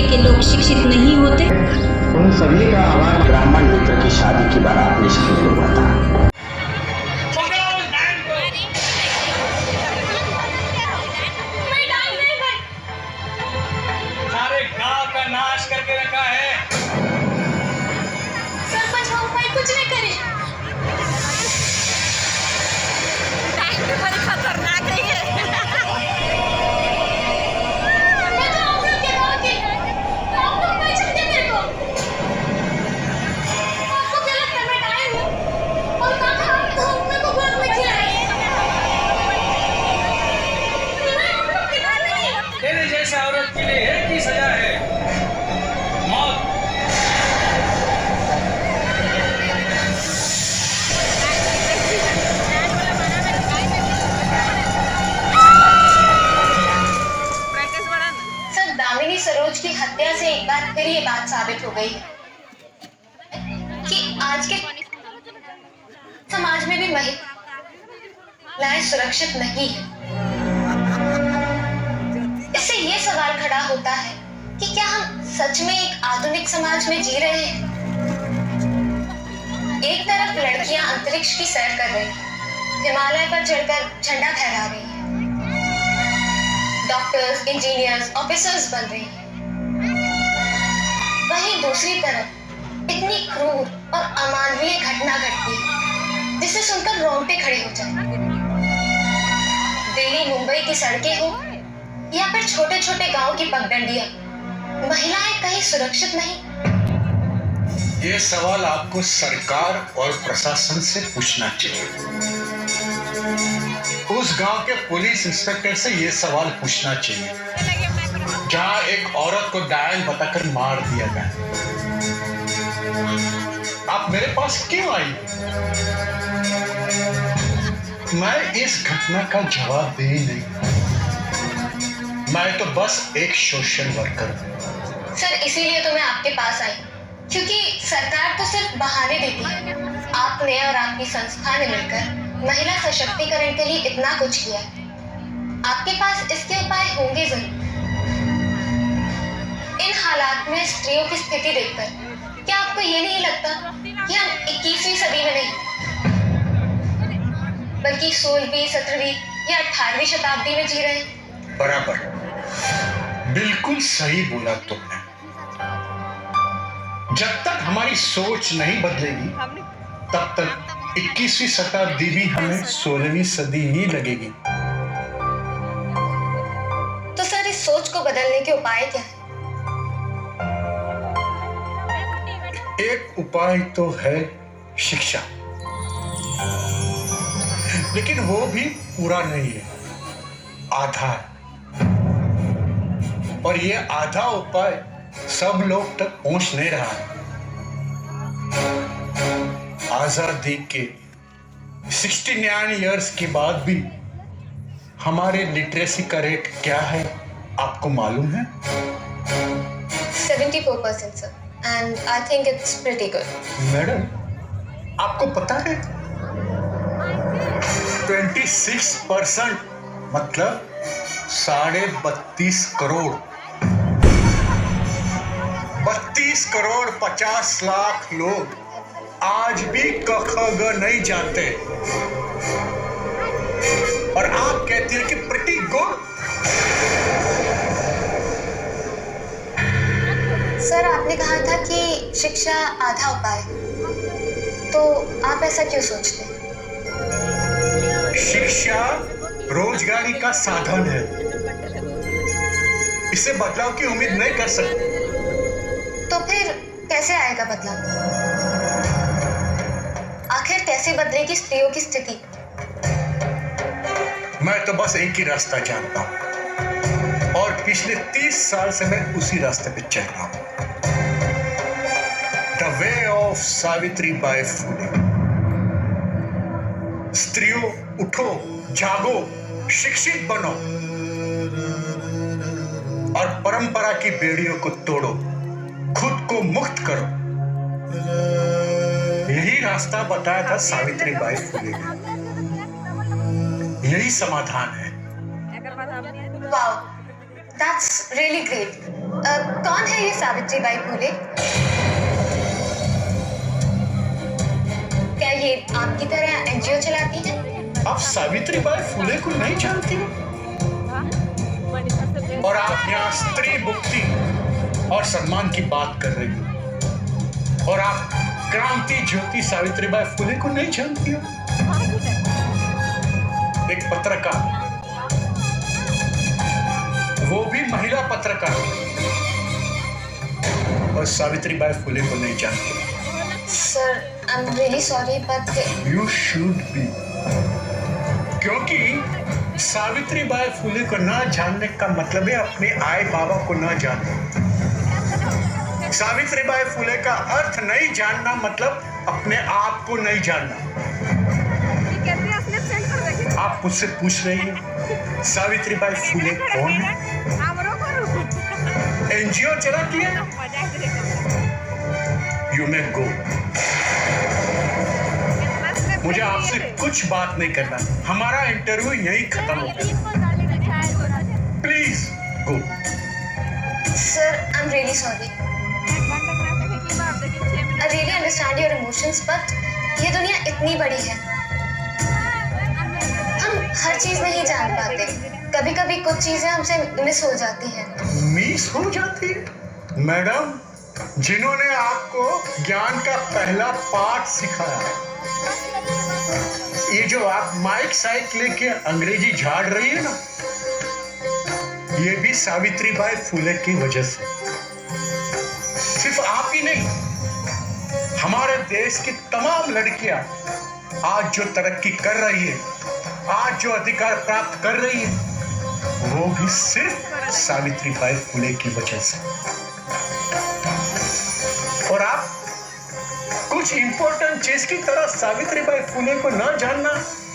के लोग शिक्षित नहीं होते? उन सभी का आह्वान ब्राह्मण मित्र की शादी की बारात में शामिल हुआ था। सारे गांव का नाश करके रखा है। सरपंच वो उपाय कुछ नहीं करे। बड़ी खतरनाक है ये। मैं तो आप लोग के गांव की, आप लोग पहचानते मेरे को। आपको गलत करने टाइम है और काका आप मेरे को गोद में खिलाए। मैं आप लोग के गांव में नहीं। तेरे जैसे औरत के लिए एक ही सजा है, मौत। सर, दामिनी सरोज की हत्या से एक बार फिर ये बात साबित हो गई कि आज के समाज में भी महिलाएं सुरक्षित नहीं है। इससे ये सवाल खड़ा होता है कि क्या हम सच में एक आधुनिक समाज में जी रहे हैं? एक तरफ लड़कियां अंतरिक्ष की सैर कर रही हैं, हिमालय पर चढ़कर झंडा फहरा रही हैं, डॉक्टर्स, इंजीनियर्स, ऑफिसर्स बन रही हैं। वहीं दूसरी तरफ इतनी क्रूर और अमानवीय घटना घटती है जिसे सुनकर रोंगटे खड़े हो जाए। दिल्ली, मुंबई की सड़कें हो या फिर छोटे छोटे गांव की पगडंडियां, महिलाएं कहीं सुरक्षित नहीं। ये सवाल आपको सरकार और प्रशासन से पूछना चाहिए। उस गांव के पुलिस इंस्पेक्टर से ये सवाल पूछना चाहिए जहां एक औरत को डायन बताकर मार दिया गया। आप मेरे पास क्यों आई? मैं इस घटना का जवाब दे ही नहीं। मैं तो बस एक सोशल वर्कर हूं। सर, इसीलिए तो मैं आपके पास आई, क्योंकि सरकार तो सिर्फ बहाने देती है। आपने और आपकी संस्था ने मिलकर महिला सशक्तिकरण के लिए इतना कुछ किया है। आपके पास इसके उपाय होंगे जरूर। इन हालात में स्त्रियों की स्थिति देखकर क्या आपको ये नहीं लगता कि हम 21वीं सदी में नहीं बल्कि 16वीं, 17वीं या 18वीं शताब्दी में जी रहे हैं? बराबर, बिल्कुल सही बोला तुमने। जब तक हमारी सोच नहीं बदलेगी तब तक 21वीं शताब्दी भी हमें 16वीं सदी ही लगेगी। तो सर, इस सोच को बदलने के उपाय क्या है? एक उपाय तो है शिक्षा, लेकिन वो भी पूरा नहीं है, आधा है। और ये आधा उपाय सब लोग तक पहुंच नहीं रहा है। आजादी के 69 इयर्स के बाद भी हमारे लिटरेसी का रेट क्या है आपको मालूम है? 74% sir, and I think it's pretty good. Madam, आपको पता है 26% मतलब 32.5 करोड़ 32 करोड़ 50 लाख लोग आज भी क ख ग नहीं जानते। और आप कहते हैं कि प्रिटी गुड। सर, आपने कहा था कि शिक्षा आधा उपाय, तो आप ऐसा क्यों सोचते हैं? शिक्षा रोजगारी का साधन है, इससे बदलाव की उम्मीद नहीं कर सकते। तो फिर कैसे आएगा बदलाव? आखिर कैसे बदलेगी स्त्रियों की स्थिति? मैं तो बस एक ही रास्ता जानता हूं और पिछले 30 साल से मैं उसी रास्ते पे चल रहा हूं। The way of Savitribai Phule. स्त्रियों, उठो, जागो, शिक्षित बनो और परंपरा की बेड़ियों को तोड़ो, खुद को मुक्त करो। यही रास्ता बताया था सावित्री बाई फुले ने। यही समाधान है। Wow, that's really great. कौन है ये सावित्री बाई फुले? क्या ये आपकी तरह एनजीओ चलाती है? आप सावित्री बाई फुले को नहीं जानती हो? और आप यहाँ स्त्री मुक्ति और सम्मान की बात कर रही हो, और आप क्रांति ज्योति सावित्री बाई फुले को नहीं जानती हो? एक पत्रकार, वो भी महिला पत्रकार, और सावित्री बाई फुले को नहीं जानती। Sir, I'm really sorry, but You should be, क्योंकि सावित्री बाई फुले को ना जानने का मतलब है अपने आए बाबा को ना जानना। सावित्री बाई फुले का अर्थ नहीं जानना मतलब अपने आप को नहीं जानना। आप मुझसे पूछ रही हैं सावित्री बाई फुले कौन है? एनजीओ चलाती है? यू मे गो। मुझे आपसे कुछ बात नहीं करना, हमारा इंटरव्यू यही खत्म हो गया। Please go. Sir, I'm really sorry. I really understand your emotions, but ये दुनिया इतनी बड़ी है, हम हर चीज नहीं जान पाते। कभी कभी कुछ चीजें हमसे मिस हो जाती हैं। मिस हो जाती है? मैडम, जिन्होंने आपको ज्ञान का पहला पाठ सिखाया, ये जो आप माइक साइक लेके अंग्रेजी झाड़ रही है ना, ये भी सावित्री बाई फुले की वजह से। सिर्फ आप ही नहीं, हमारे देश की तमाम लड़कियां आज जो तरक्की कर रही है, आज जो अधिकार प्राप्त कर रही है, वो भी सिर्फ सावित्री बाई फुले की वजह से। और आप कुछ इंपॉर्टेंट चीज की तरह सावित्री बाई फुले को न जानना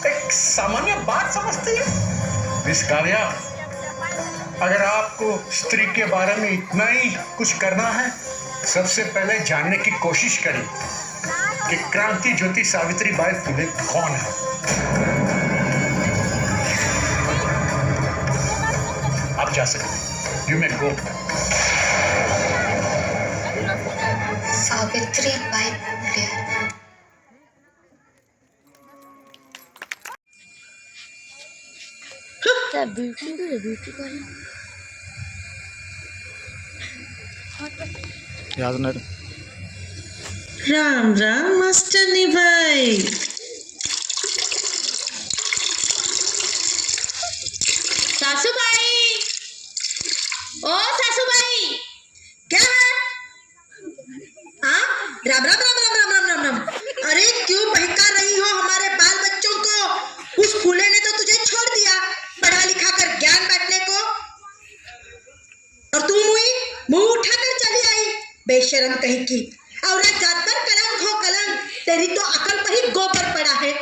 एक सामान्य बात समझते हैं? मिस काव्या, अगर आपको स्त्री के बारे में इतना ही कुछ करना है, सबसे पहले जानने की कोशिश करें कि क्रांति ज्योति सावित्री बाई फुले कौन है। आप जा सकते हैं, you may go. Savitribai Phule. याद नहीं। राम राम मास्टरनी भाई। सासूबाई, ओ सासूबाई, क्या है? हाँ, राम राम राम राम राम राम राम राम। अरे क्यों बहका रही हो हमारे बाल बच्चों को? उस फूले ने तो तुझे छोड़ दिया पढ़ा लिखा कर ज्ञान बांटने को, और तुम मुंह उठाकर चली आई, बेशरम कहीं की। औरत जात पर कलंक हो कलंक, तेरी तो अकल पर ही गोबर पड़ा है।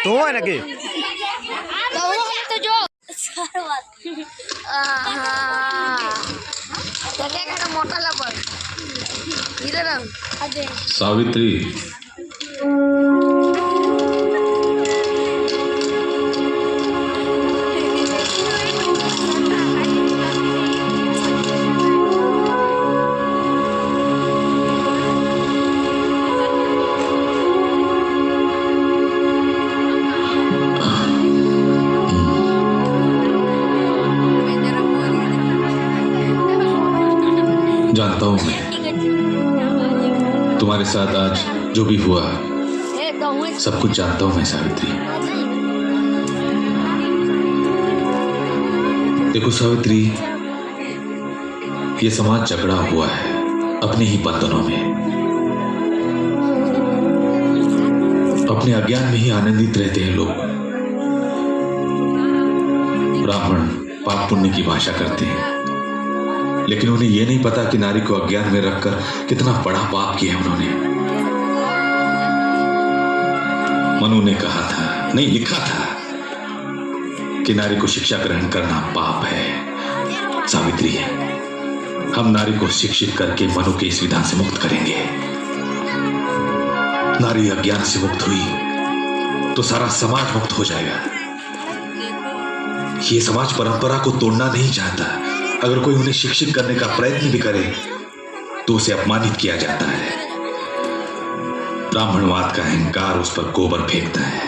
तू है ना कि तो जो मोटा लबर इधर सावित्री, जानता हूं मैं तुम्हारे साथ आज जो भी हुआ सब कुछ जानता हूं मैं सावित्री। देखो सावित्री, ये समाज जकड़ा हुआ है अपने ही बंधनों में, अपने अज्ञान में ही आनंदित रहते हैं लोग। ब्राह्मण पाप पुण्य की भाषा करते हैं, लेकिन उन्हें यह नहीं पता कि नारी को अज्ञान में रखकर कितना बड़ा पाप किया उन्होंने। मनु ने कहा था, नहीं लिखा था, कि नारी को शिक्षा ग्रहण करना पाप है। सावित्री, हम नारी को शिक्षित करके मनु के इस विधान से मुक्त करेंगे। नारी अज्ञान से मुक्त हुई तो सारा समाज मुक्त हो जाएगा। ये समाज परंपरा को तोड़ना नहीं चाहता। अगर कोई उन्हें शिक्षित करने का प्रयत्न भी करे तो उसे अपमानित किया जाता है। ब्राह्मणवाद का अहंकार उस पर गोबर फेंकता है।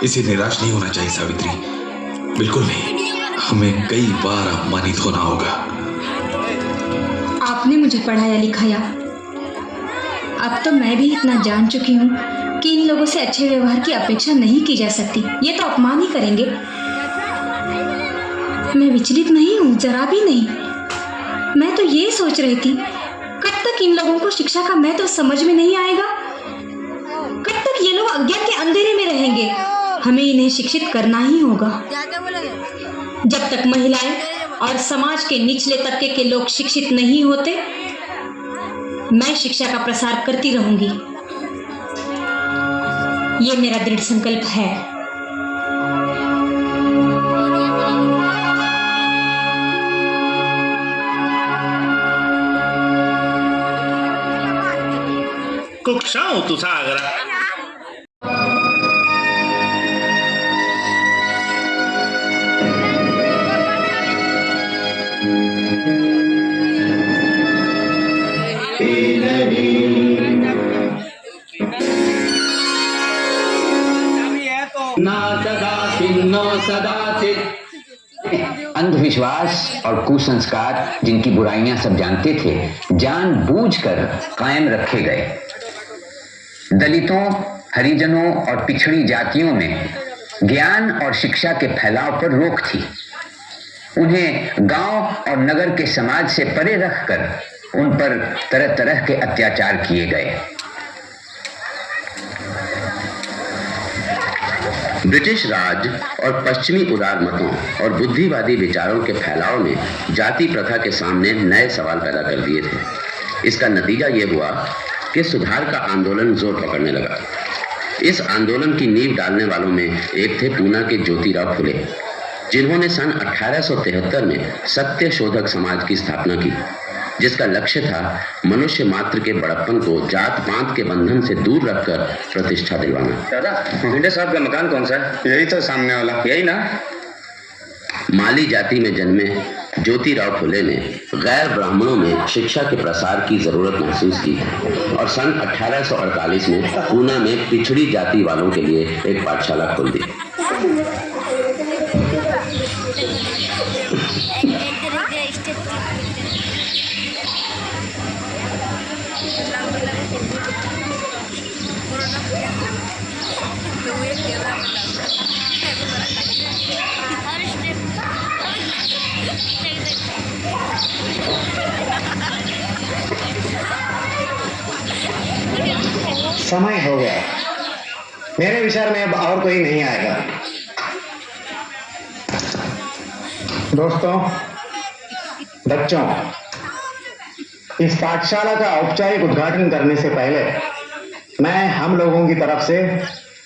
इसे निराश नहीं होना चाहिए सावित्री, बिल्कुल नहीं। हमें कई बार अपमानित होना होगा। आपने मुझे पढ़ाया लिखाया, अब तो मैं भी इतना जान चुकी हूँ कि इन लोगों से अच्छे व्यवहार की अपेक्षा नहीं की जा सकती। ये तो अपमान ही करेंगे। मैं विचलित नहीं हूँ, जरा भी नहीं। मैं तो ये सोच रही थी, कब तक इन लोगों को शिक्षा का महत्व समझ में नहीं आएगा, कब तक ये लोग अज्ञान के अंधेरे में रहेंगे। हमें इन्हें शिक्षित करना ही होगा। जब तक महिलाएं और समाज के निचले तबके के लोग शिक्षित नहीं होते, मैं शिक्षा का प्रसार करती रहूंगी। ये मेरा दृढ़ संकल्प है। कुक्षाओ तू सागरा। अंधविश्वास और कुसंस्कार जिनकी बुराइयां सब जानते थे, जानबूझकर कायम रखे गए। दलितों, हरिजनों और पिछड़ी जातियों में ज्ञान और शिक्षा के फैलाव पर रोक थी। उन्हें गांव और नगर के समाज से परे रखकर उन पर तरह तरह के अत्याचार किए गए। ब्रिटिश राज और पश्चिमी उदार मतों और बुद्धिवादी विचारों के फैलाव ने जाति प्रथा के सामने नए सवाल पैदा कर दिए थे। इसका नतीजा ये हुआ कि सुधार का आंदोलन जोर पकड़ने लगा। इस आंदोलन की नींव डालने वालों में एक थे पूना के ज्योतिराव फुले, जिन्होंने सन 1873 में सत्य शोधक समाज की स्थापना की, जिसका लक्ष्य था मनुष्य मात्र के बड़प्पन को जात पात के बंधन से दूर रखकर प्रतिष्ठा दिलवाना। दादा, भिंडे साहब का मकान कौन सा है? यही तो सामने वाला, यही ना? माली जाति में जन्मे ज्योतिराव फुले ने गैर ब्राह्मणों में शिक्षा के प्रसार की जरूरत महसूस की और सन 1848 में पूना में पिछड़ी जाति वालों के लिए एक पाठशाला खोल दी। समय हो गया। मेरे विचार में अब और कोई नहीं आएगा। दोस्तों, बच्चों, इस पाठशाला का औपचारिक उद्घाटन करने से पहले मैं हम लोगों की तरफ से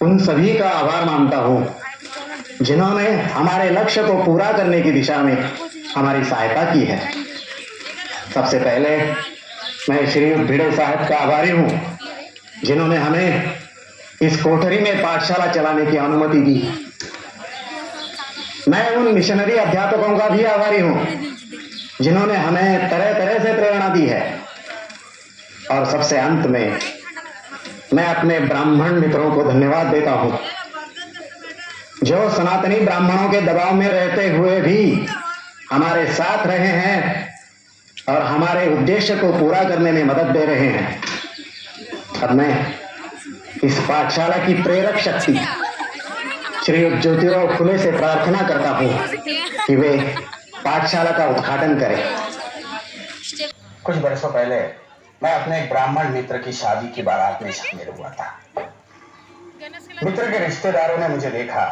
उन सभी का आभार मानता हूं जिन्होंने हमारे लक्ष्य को पूरा करने की दिशा में हमारी सहायता की है। सबसे पहले मैं श्री भिड़े साहब का आभारी हूं, जिन्होंने हमें इस कोठरी में पाठशाला चलाने की अनुमति दी। मैं उन मिशनरी अध्यापकों का भी आभारी हूं, जिन्होंने हमें तरह तरह से प्रेरणा दी है। और सबसे अंत में मैं अपने ब्राह्मण मित्रों को धन्यवाद देता हूं, जो सनातनी ब्राह्मणों के दबाव में रहते हुए भी हमारे साथ रहे हैं और हमारे उद्देश्य को पूरा करने में मदद दे रहे हैं। अब मैं इस पाठशाला की प्रेरक शक्ति श्री ज्योतिराव फुले से प्रार्थना करता हूं कि वे पाठशाला का उद्घाटन करें। कुछ बरसों पहले मैं अपने एक ब्राह्मण मित्र की शादी की बारात में शामिल हुआ था। मित्र के रिश्तेदारों ने मुझे देखा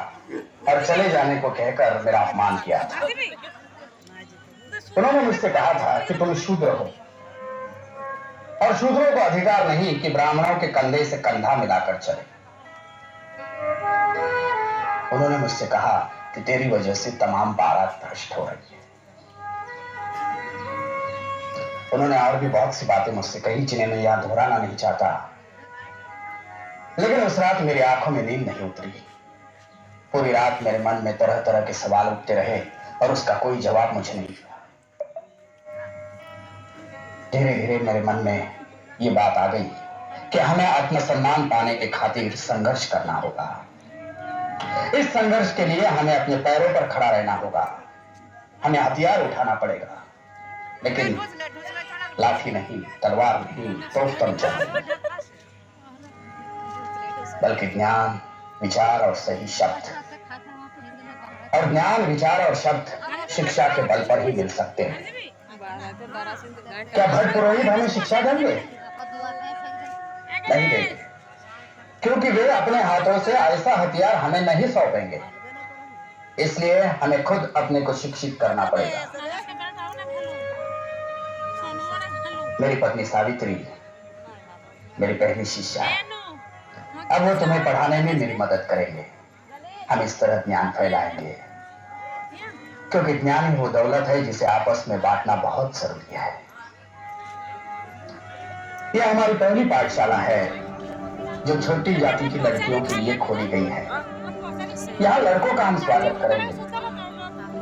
और चले जाने को कहकर मेरा अपमान किया था। उन्होंने मुझसे कहा था कि तुम शूद्र हो और शूद्रों को अधिकार नहीं कि ब्राह्मणों के कंधे से कंधा मिलाकर चले। उन्होंने मुझसे कहा कि तेरी वजह से तमाम बारात भ्रष्ट हो रही है। उन्होंने और भी बहुत सी बातें मुझसे कही जिन्हें मैं यहां दोहराना नहीं चाहता, लेकिन उस रात मेरी आंखों में नींद नहीं उतरी। पूरी रात मेरे मन में तरह तरह के सवाल उठते रहे और उसका कोई जवाब मुझे नहीं मिला। धीरे धीरे मेरे मन में ये बात आ गई कि हमें आत्मसम्मान पाने के खातिर संघर्ष करना होगा। इस संघर्ष के लिए हमें अपने पैरों पर खड़ा रहना होगा। हमें हथियार उठाना पड़ेगा, लेकिन लाठी नहीं, तलवार नहीं, तोप तमचा नहीं, बल्कि ज्ञान, विचार और सही शब्द। और ज्ञान, विचार और शब्द शिक्षा के बल पर ही मिल सकते हैं। क्या भट्ट पुरोहित हमें शिक्षा देंगे? नहीं देंगे, क्योंकि वे अपने हाथों से ऐसा हथियार हमें नहीं सौंपेंगे। इसलिए हमें खुद अपने को शिक्षित करना पड़ेगा। मेरी पत्नी सावित्री मेरी पहली शिष्या है। अब वो तुम्हें पढ़ाने में मेरी मदद करेंगे। हम इस तरह ज्ञान फैलाएंगे, क्योंकि ज्ञान ही वो दौलत है जिसे आपस में बांटना बहुत जरूरी है। यह हमारी पहली पाठशाला है जो छोटी जाति की लड़कियों के लिए खोली गई है। यहाँ लड़कों का हम स्वागत करेंगे,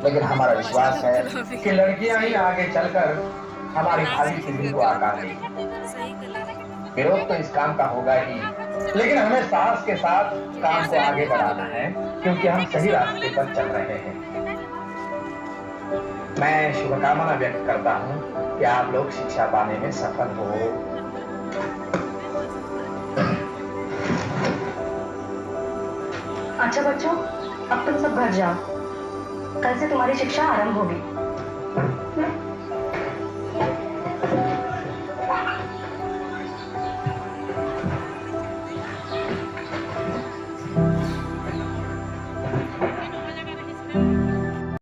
लेकिन हमारा विश्वास है कि लड़कियां ही आगे चलकर हमारी खाली पृथ्वी को आकार देंगी। विरोध तो इस काम का होगा ही, लेकिन हमें साहस के साथ काम को आगे बढ़ाना है, क्योंकि हम सही रास्ते पर चल रहे हैं। मैं शुभकामना व्यक्त करता हूँ कि आप लोग शिक्षा पाने में सफल हो। अच्छा बच्चों, अब तुम सब घर जाओ। कल से तुम्हारी शिक्षा आरंभ होगी।